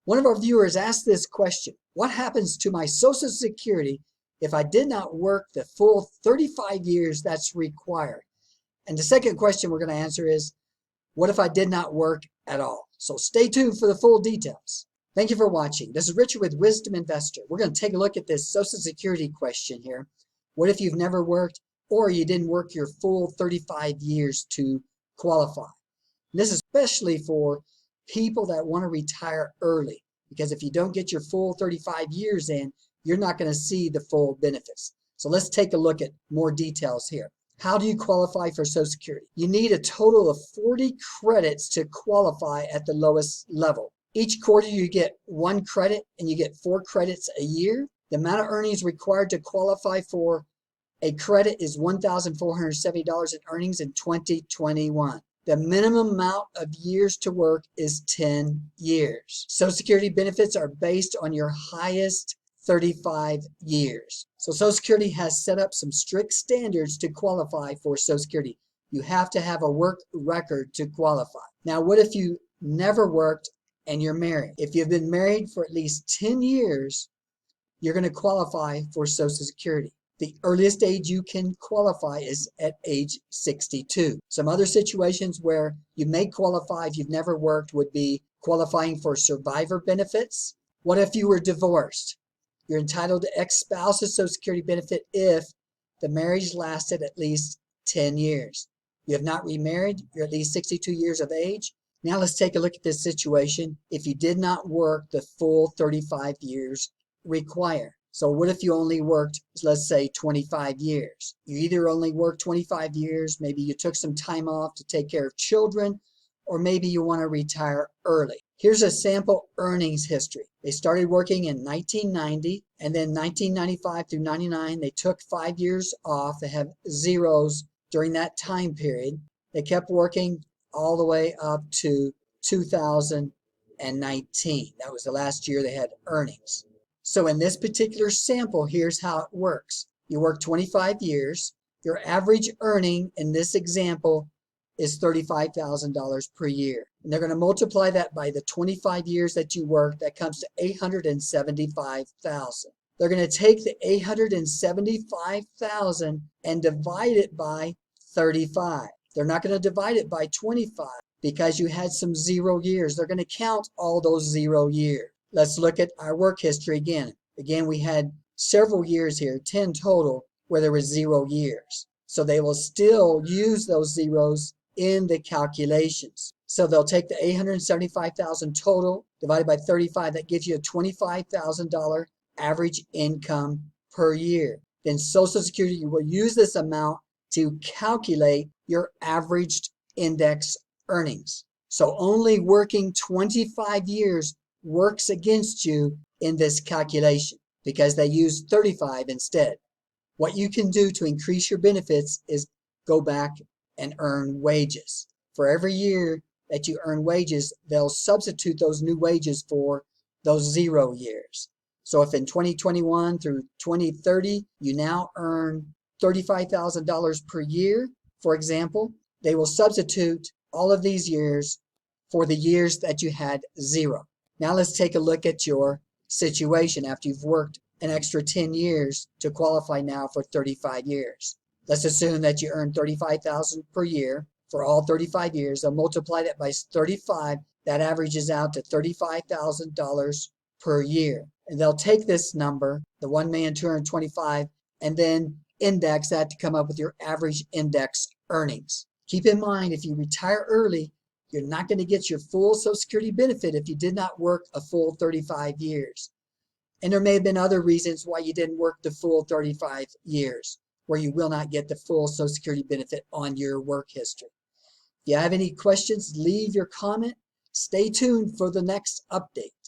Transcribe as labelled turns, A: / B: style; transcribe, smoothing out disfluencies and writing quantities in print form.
A: One of our viewers asked this question: what happens to my Social Security if I did not work the full 35 years that's required? And the second question we're going to answer is, what if I did not work at all? So stay tuned for the full details. Thank you for watching. This is Richard with Wisdom Investor. We're going to take a look at this Social Security question here. What if you've never worked or you didn't work your full 35 years to qualify? And this is especially for people that want to retire early, because if you don't get your full 35 years in, you're not going to see the full benefits. So let's take a look at more details here. How do you qualify for Social Security? You need a total of 40 credits to qualify at the lowest level. Each quarter you get 1 credit and you get 4 credits a year. The amount of earnings required to qualify for a credit is $1,470 in earnings in 2021. The minimum amount of years to work is 10 years. Social Security benefits are based on your highest 35 years. So Social Security has set up some strict standards to qualify for Social Security. You have to have a work record to qualify. Now, what if you never worked and you're married? If you've been married for at least 10 years, you're going to qualify for Social Security. The earliest age you can qualify is at age 62. Some other situations where you may qualify if you've never worked would be qualifying for survivor benefits. What if you were divorced? You're entitled to ex-spouse's Social Security benefit if the marriage lasted at least 10 years. You have not remarried, you're at least 62 years of age. Now let's take a look at this situation if you did not work the full 35 years required. So what if you only worked, let's say, 25 years? You either only worked 25 years, maybe you took some time off to take care of children, or maybe you want to retire early. Here's a sample earnings history. They started working in 1990, and then 1995 through 99, they took 5 years off. They have zeros during that time period. They kept working all the way up to 2019. That was the last year they had earnings. So in this particular sample, here's how it works. You work 25 years. Your average earning in this example is $35,000 per year. And they're going to multiply that by the 25 years that you work. That comes to $875,000. They're going to take the $875,000 and divide it by 35. They're not going to divide it by 25 because you had some 0 years. They're going to count all those 0 years. Let's look at our work history again. Again, we had several years here, 10 total, where there were 0 years. So they will still use those zeros in the calculations. So they'll take the $875,000 total divided by 35. That gives you a $25,000 average income per year. Then Social Security will use this amount to calculate your averaged index earnings. So only working 25 years works against you in this calculation because they use 35 instead. What you can do to increase your benefits is go back and earn wages. For every year that you earn wages, they'll substitute those new wages for those 0 years. So if in 2021 through 2030, you now earn $35,000 per year, for example, they will substitute all of these years for the years that you had 0. Now let's take a look at your situation after you've worked an extra 10 years to qualify now for 35 years. Let's assume that you earn $35,000 per year for all 35 years. They'll multiply that by 35. That averages out to $35,000 per year. And they'll take this number, the 1,225,000, and then index that to come up with your average index earnings. Keep in mind, if you retire early, you're not going to get your full Social Security benefit if you did not work a full 35 years. And there may have been other reasons why you didn't work the full 35 years, where you will not get the full Social Security benefit on your work history. If you have any questions, leave your comment. Stay tuned for the next update.